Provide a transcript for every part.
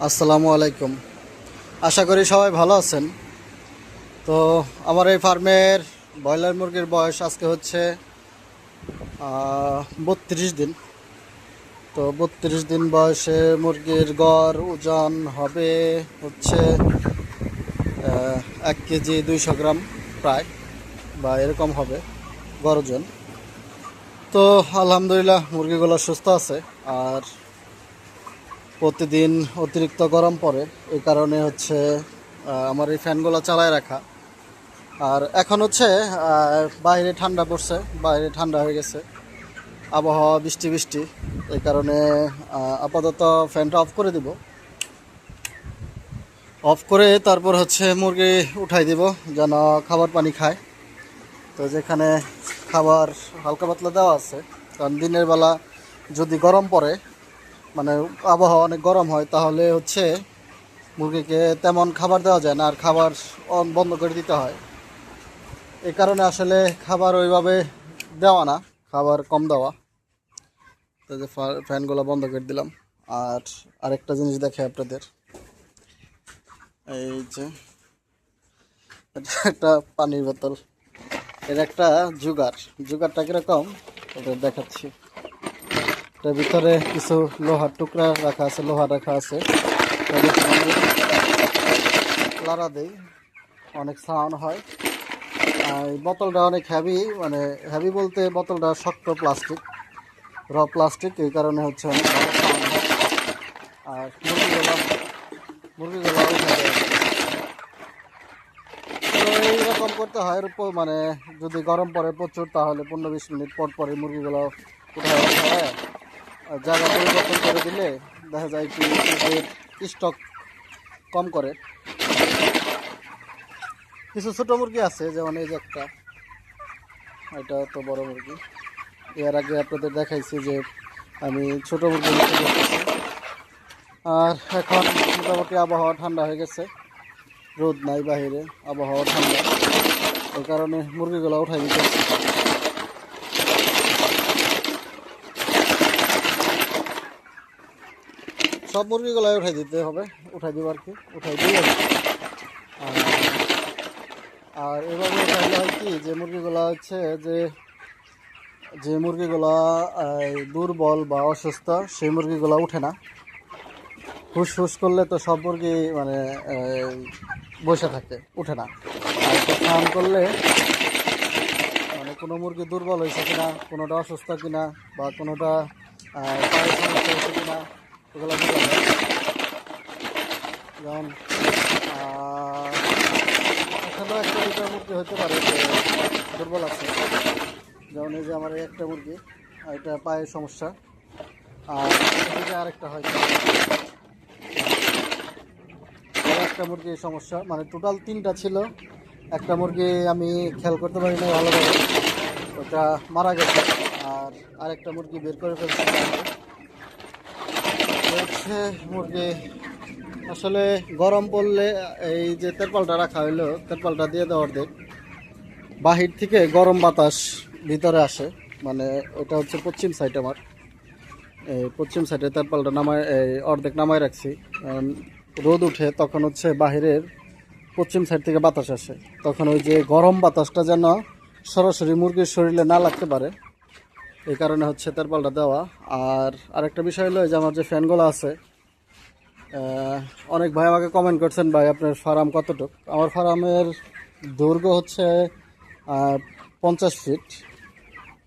আসসালামু আলাইকুম। আশা করি সবাই ভালো আছেন। তো আমার এই ফার্মের ব্রয়লার মুরগির বয়স আজকে হচ্ছে 32 দিন। তো 32 দিন বয়সে মুরগির গড় ওজন হবে হচ্ছে 1 কেজি 200 গ্রাম প্রায়, বা এরকম হবে গড় ওজন। তো আলহামদুলিল্লাহ মুরগিগুলো সুস্থ আছে। আর প্রতিদিন অতিরিক্ত গরম পড়ে, এই কারণে হচ্ছে আমার এই ফ্যানগুলো চালায় রাখা। আর এখন হচ্ছে বাইরে ঠান্ডা পড়ছে, বাইরে ঠান্ডা হয়ে গেছে, আবহাওয়া বৃষ্টি বৃষ্টি, এই কারণে আপাতত ফ্যানটা অফ করে দিব। অফ করে তারপর হচ্ছে মুরগি উঠাই দিব যেন খাবার পানি খায়। তো যেখানে খাবার হালকা পাতলা দেওয়া আছে, কারণ দিনের বেলা যদি গরম পড়ে, মানে আবহাওয়া অনেক গরম হয়, তাহলে হচ্ছে মুরগিকে তেমন খাবার দেওয়া যায় না, আর খাবার বন্ধ করে দিতে হয়। এই কারণে আসলে খাবার ওইভাবে দেওয়া না, খাবার কম দেওয়া। তো যে ফ্যানগুলো বন্ধ করে দিলাম। আর আরেকটা জিনিস দেখে আপনাদের, এই যে এটা একটা পানির বোতল, এর একটা জুগারটা কিরকম ওটা দেখাচ্ছি। এটার ভিতরে কিছু লোহার টুকরা রাখা আছে, লোহা রাখা আছে। লাড়া দেই, অনেক সাউন্ড হয়। আর এই বোতলটা অনেক হেভি, মানে হেভি বলতে বোতলটা শক্ত প্লাস্টিক, প্লাস্টিক, এই কারণে হচ্ছে অনেক ভালো সাউন্ড হয়। আর মুরগিগুলো উঠে যায়। তো এইরকম করতে হয়, মানে যদি গরম পড়ে প্রচুর, তাহলে 15-20 মিনিট পর পরে মুরগিগুলো উঠায় উঠায় জায়গা পরিবর্তন করে দিলে দেখা যায় কি স্টক কম করে। কিছু ছোটো মুরগি আছে, যেমন এই যে একটা, এটা তো বড় মুরগি। এর আগে আপনাদের দেখাইছি যে আমি ছোটো মুরগি বিক্রি করতেছি। আর এখন মোটামুটি আবহাওয়া ঠান্ডা হয়ে গেছে, রোদ নাই বাহিরে, আবহাওয়া ঠান্ডা, এই কারণে মুরগিগুলো উঠাই দিতে। সব মুরগিগুলাই উঠাই দিতে হবে, উঠাই দিব আর কি, উঠাই দিই। আর এভাবে উঠাইলে হয় কি, যে মুরগিগুলো হচ্ছে যে মুরগিগুলা দুর্বল বা অসুস্থ, সেই মুরগিগুলো উঠে না। হুস করলে তো সব মুরগি মানে বসে থাকে, উঠে না। আর স্নান করলে মানে কোনো মুরগি দুর্বল হয়েছে কিনা, কোনোটা অসুস্থ কিনা, বা কোনোটা পায়ের সমস্যা হয়েছে কিনা, ওগুলো বোঝা যায়। যেমন এখানেও একটা দুটো মুরগি হতে পারে যে দুর্বল আছে। যেমন এই যে আমার এই একটা মুরগি, এটা পায়ের সমস্যা। আর এদিকে আরেকটা হয়তো একটা মুরগির সমস্যা, মানে টোটাল 3টা ছিল। একটা মুরগি আমি খেয়াল করতে পারি না ভালোভাবে, ওটা মারা গেছে। আর আরেকটা মুরগি বের করে ফেলছে। হচ্ছে মুরগি আসলে গরম পড়লে এই যে তেরপালটা রাখা হইলো, তেরপালটা দিয়ে দেওয়ার অর্ধেক বাহির থেকে গরম বাতাস ভিতরে আসে। মানে ওটা হচ্ছে পশ্চিম সাইড, আমার এই পশ্চিম সাইডে তেরপালটা নামায় অর্ধেক নামায় রাখছি। রোদ উঠে তখন হচ্ছে বাহিরের পশ্চিম সাইড থেকে বাতাস আসে, তখন ওই যে গরম বাতাসটা যেন সরাসরি মুরগির শরীরে না লাগতে পারে, এই কারণে হচ্ছে তেরপালটা দেওয়া। আর আরেকটা বিষয় হলো যে আমার যে ফ্যানগুলো আছে, অনেক ভাই আমাকে কমেন্ট করছেন, ভাই আপনার ফার্ম কতটুক। আমার ফার্মের দৈর্ঘ্য হচ্ছে 50 ফিট।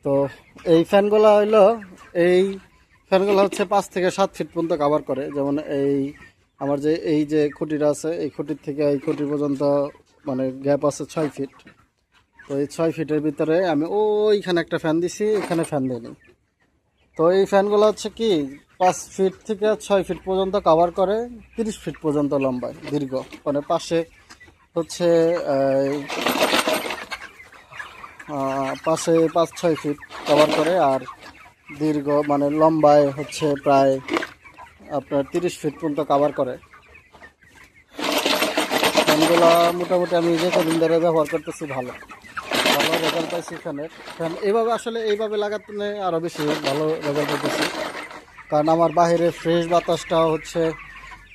তো এই ফ্যানগুলো হচ্ছে 5 থেকে 7 ফিট পর্যন্ত কভার করে। যেমন আমার এই যে খুঁটিটা আছে, এই খুঁটির থেকে এই খুঁটি পর্যন্ত মানে গ্যাপ আছে 6 ফিট। তো এই 6 ফিটের ভিতরে আমি ওইখানে একটা ফ্যান দিছি, এখানে ফ্যান দিইনি। তো এই ফ্যানগুলো হচ্ছে কি 5 ফিট থেকে 6 ফিট পর্যন্ত কভার করে, 30 ফিট পর্যন্ত লম্বায় দীর্ঘ, মানে পাশে হচ্ছে পাশে 5-6 ফিট কভার করে। আর দীর্ঘ মানে লম্বায় হচ্ছে প্রায় আপনার 30 ফিট পর্যন্ত কভার করে। ফ্যানগুলো মোটামুটি আমি যে কদিন ধরে ব্যবহার করতেছি, ভালো রেজাল্ট পাইছি ফ্যানের। ফ্যান এইভাবে লাগাতে আরও বেশি ভালো রেজাল্ট পাইতেছি, কারণ আমার বাইরে ফ্রেশ বাতাসটা হচ্ছে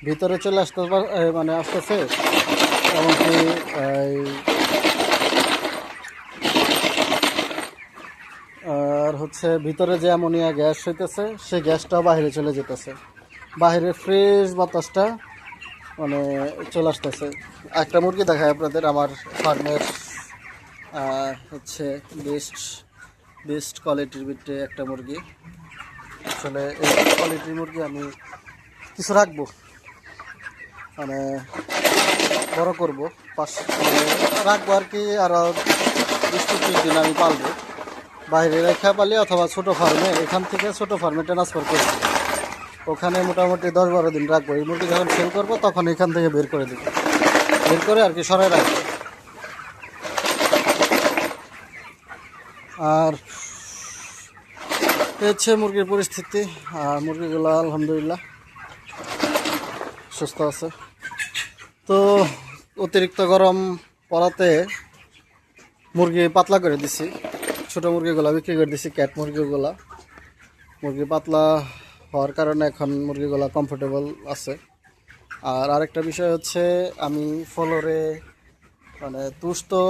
ভিতরে চলে আসতে মানে আসতেছে, এমনকি এই আর হচ্ছে ভিতরে যে অ্যামোনিয়া গ্যাস হইতেছে সেই গ্যাসটাও বাইরে চলে যেতেছে, বাইরের ফ্রেশ বাতাসটা মানে চলে আসতেছে। একটা মুরগি দেখায় আপনাদের আমার ফার্মের, হচ্ছে বেস্ট বেস্ট কোয়ালিটির ভিতরে একটা মুরগি। আসলে এই কোয়ালিটির মুরগি আমি কিছু রাখবো, মানে বড় করবো, মানে রাখবো আর কি, আরও 20-25 দিন আমি পালবো। বাইরে রেখা পালি অথবা ছোটো ফার্মে, এখান থেকে ছোটো ফার্মে ট্রান্সফার করবো, ওখানে মোটামুটি 10-12 দিন রাখবো। এই মুরগি যখন সেল করবো তখন এখান থেকে বের করে দেবো, বের করে আর কি সরাই রাখবো। আর হচ্ছে মুরগির পরিস্থিতি, আর মুরগিগুলো আলহামদুলিল্লাহ সুস্থ আছে। তো অতিরিক্ত গরম পড়াতে মুরগি পাতলা করে দিছি, ছোটো মুরগিগুলো বিক্রি করে দিছি, ক্যাট মুরগিগুলা। মুরগি পাতলা হওয়ার কারণে এখন মুরগিগুলো কমফোর্টেবল আছে। আর আরেকটা বিষয় হচ্ছে আমি ফ্লোরে মানে তুষ, তো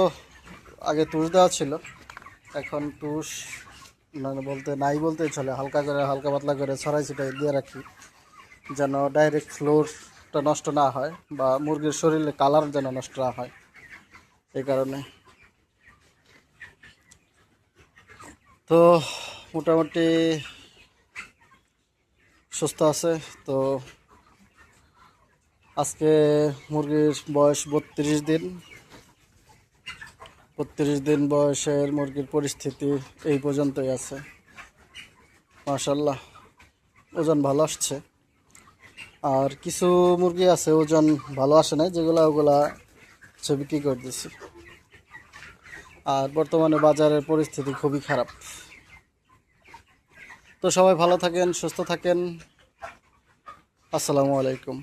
আগে তুষ দেওয়া ছিল, এখন তুষ মানে বলতে নাই বলতে চলে, হালকা করে হালকা পাতলা করে ছড়াই ছিটাই দিয়ে রাখি, যেন ডাইরেক্ট ফ্লোরটা নষ্ট না হয় বা মুরগির শরীরে কালার যেন নষ্ট না হয়, এই কারণে। তো মোটামুটি সুস্থ আছে। তো আজকে মুরগির বয়স 32 দিন। 32 দিন বয়সের মুরগির পরিস্থিতি এই পর্যন্তই আছে। মাশাআল্লাহ ওজন ভালো আসছে। আর কিছু মুরগি আছে ওজন ভালো আসে না, ওগুলা বিক্রি করে দিছি। আর বর্তমানে বাজারের পরিস্থিতি খুবই খারাপ। তো সবাই ভালো থাকেন, সুস্থ থাকেন। আসসালামু আলাইকুম।